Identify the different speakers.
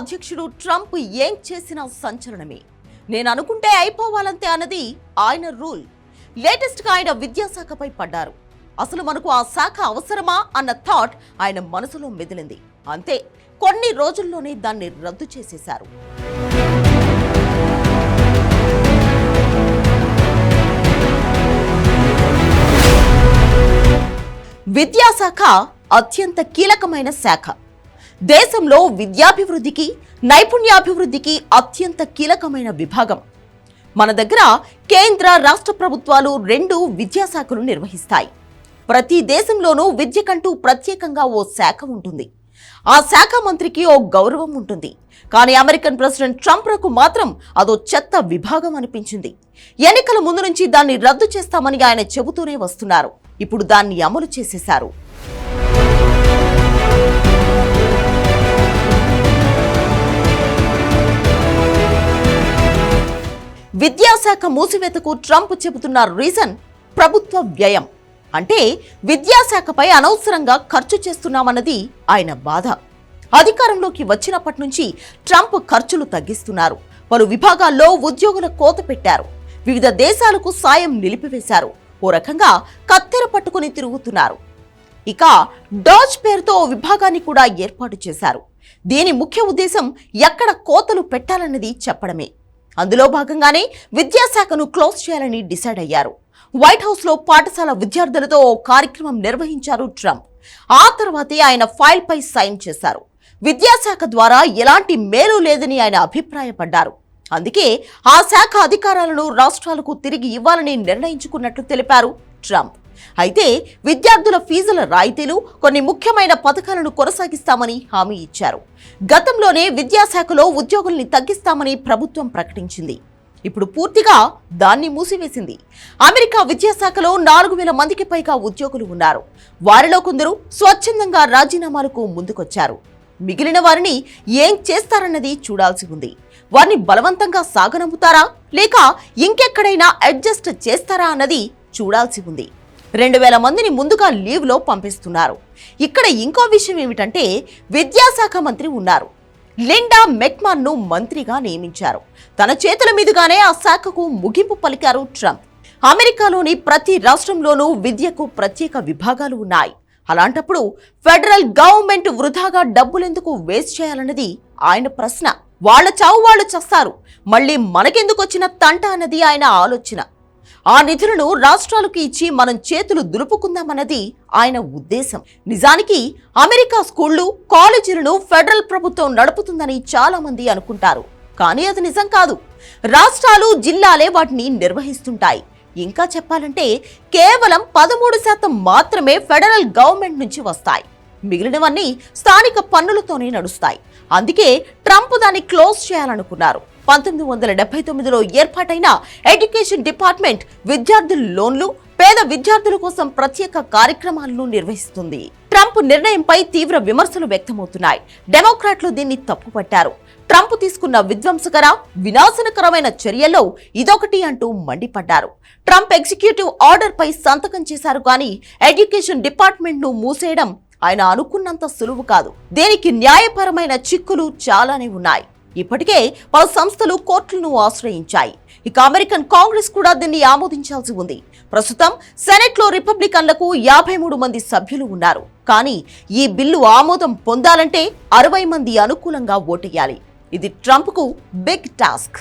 Speaker 1: అధ్యక్షుడు ట్రంప్ ఏం చేసినా సంచలనమే. నేను అనుకుంటే అయిపోవాలంతే అన్నది ఆయన రూల్. లేటెస్ట్ గా ఆయన విద్యాశాఖపై పడ్డారు. అసలు మనకు ఆ శాఖ అవసరమా అన్న థాట్ ఆయన మనసులో మెదిలింది. అంతే, కొన్ని రోజుల్లోనే దాన్ని రద్దు చేసేశారు. విద్యాశాఖ అత్యంత కీలకమైన శాఖ. దేశంలో విద్యాభివృద్ధికి, నైపుణ్యాభివృద్ధికి అత్యంత కీలకమైన విభాగం. మన దగ్గర కేంద్ర, రాష్ట్ర ప్రభుత్వాలు రెండు విద్యాశాఖలు నిర్వహిస్తాయి. ప్రతి దేశంలోనూ విద్యకంటూ ప్రత్యేకంగా ఓ శాఖ ఉంటుంది. ఆ శాఖ మంత్రికి ఓ గౌరవం ఉంటుంది. కానీ అమెరికన్ ప్రెసిడెంట్ ట్రంప్కు మాత్రం అదో చెత్త విభాగం అనిపించింది. ఎన్నికల ముందు నుంచి దాన్ని రద్దు చేస్తామని ఆయన చెబుతూనే వస్తున్నారు. ఇప్పుడు దాన్ని అమలు చేసేశారు. విద్యాశాఖ మూసివేతకు ట్రంప్ చెబుతున్న రీజన్ ప్రభుత్వ వ్యయం. అంటే విద్యాశాఖపై అనవసరంగా ఖర్చు చేస్తున్నామన్నది ఆయన బాధ. అధికారంలోకి వచ్చినప్పటి నుంచి ట్రంప్ ఖర్చులు తగ్గిస్తున్నారు. పలు విభాగాల్లో ఉద్యోగుల కోత పెట్టారు. వివిధ దేశాలకు సాయం నిలిపివేశారు. ఓ రకంగా కత్తెర పట్టుకుని తిరుగుతున్నారు. ఇక డాజ్ పేరుతో ఓ విభాగాన్ని కూడా ఏర్పాటు చేశారు. దీని ముఖ్య ఉద్దేశం ఎక్కడ కోతలు పెట్టాలన్నది చెప్పడమే. అందులో భాగంగానే విద్యాశాఖను క్లోజ్ చేయాలని డిసైడ్ అయ్యారు. వైట్ హౌస్ లో పాఠశాల విద్యార్థులతో ఓ కార్యక్రమం నిర్వహించారు ట్రంప్. ఆ తర్వాతే ఆయన ఫైల్ పై సైన్ చేశారు. విద్యాశాఖ ద్వారా ఎలాంటి మేలు లేదని ఆయన అభిప్రాయపడ్డారు. అందుకే ఆ శాఖ అధికారాలను రాష్ట్రాలకు తిరిగి ఇవ్వాలని నిర్ణయించుకున్నట్లు తెలిపారు ట్రంప్. అయితే విద్యార్థుల ఫీజుల రాయితీలు, కొన్ని ముఖ్యమైన పథకాలను కొనసాగిస్తామని హామీ ఇచ్చారు. గతంలోనే విద్యాశాఖలో ఉద్యోగుల్ని తగ్గిస్తామని ప్రభుత్వం ప్రకటించింది. ఇప్పుడు పూర్తిగా దాన్ని మూసివేసింది. అమెరికా విద్యాశాఖలో 4,000 మందికి పైగా ఉద్యోగులు ఉన్నారు. వారిలో కొందరు స్వచ్ఛందంగా రాజీనామాలకు ముందుకొచ్చారు. మిగిలిన వారిని ఏం చేస్తారన్నది చూడాల్సి ఉంది. వారిని బలవంతంగా సాగనంపుతారా లేక ఇంకెక్కడైనా అడ్జస్ట్ చేస్తారా అన్నది చూడాల్సి ఉంది. 2,000 మందిని ముందుగా లీవ్లో పంపిస్తున్నారు. ఇక్కడ ఇంకో విషయం ఏమిటంటే, విద్యాశాఖ మంత్రి ఉన్నారు. లిండా మెక్మాన్ ను మంత్రిగా నియమించారు. తన చేతుల మీదుగానే ఆ శాఖకు ముగింపు పలికారు ట్రంప్. అమెరికాలోని ప్రతి రాష్ట్రంలోనూ విద్యకు ప్రత్యేక విభాగాలు ఉన్నాయి. అలాంటప్పుడు ఫెడరల్ గవర్నమెంట్ వృధాగా డబ్బులెందుకు వేస్ట్ చేయాలన్నది ఆయన ప్రశ్న. వాళ్ల చావు వాళ్ళు చస్తారు, మళ్ళీ మనకెందుకు వచ్చిన తంట అన్నది ఆయన ఆలోచన. ఆ నిధులను రాష్ట్రాలకు ఇచ్చి మనం చేతులు దులుపుకుందామన్నది ఆయన ఉద్దేశం. నిజానికి అమెరికా స్కూళ్లు, కాలేజీలను ఫెడరల్ ప్రభుత్వం నడుపుతుందని చాలా మంది అనుకుంటారు. కానీ అది నిజం కాదు. రాష్ట్రాలు, జిల్లాలే వాటిని నిర్వహిస్తుంటాయి. ఇంకా చెప్పాలంటే కేవలం 13% మాత్రమే ఫెడరల్ గవర్నమెంట్ నుంచి వస్తాయి. మిగిలినవన్నీ స్థానిక పన్నులతోనే నడుస్తాయి. అందుకే ట్రంప్ దాన్ని క్లోజ్ చేయాలనుకున్నారు. 1979లో ఏర్పాటైన ఎడ్యుకేషన్ డిపార్ట్మెంట్ విద్యార్థుల లోన్లు, పేద విద్యార్థుల కోసం ప్రత్యేక కార్యక్రమాలను నిర్వహిస్తుంది. ట్రంప్ నిర్ణయంపై తీవ్ర విమర్శలు వ్యక్తమవుతున్నాయి. డెమోక్రాట్లు దీన్ని తప్పుపట్టారు. ట్రంప్ తీసుకున్న విధ్వంసకర, వినాశనకరమైన చర్యల్లో ఇదొకటి అంటూ మండిపడ్డారు. ట్రంప్ ఎగ్జిక్యూటివ్ ఆర్డర్ పై సంతకం చేశారు, కానీ ఎడ్యుకేషన్ డిపార్ట్మెంట్ ను మూసేయడం ఆయన అనుకున్నంత సులువు కాదు. దీనికి న్యాయపరమైన చిక్కులు చాలానే ఉన్నాయి. ఇప్పటికే పలు సంస్థలు కోర్టులను ఆశ్రయించాయి. ఇక అమెరికన్ కాంగ్రెస్ కూడా దీన్ని ఆమోదించాల్సి ఉంది. ప్రస్తుతం సెనెట్ లో రిపబ్లికన్లకు 53 మంది సభ్యులు ఉన్నారు. కానీ ఈ బిల్లు ఆమోదం పొందాలంటే 60 మంది అనుకూలంగా ఓటేయాలి. ఇది ట్రంప్కు బిగ్ టాస్క్.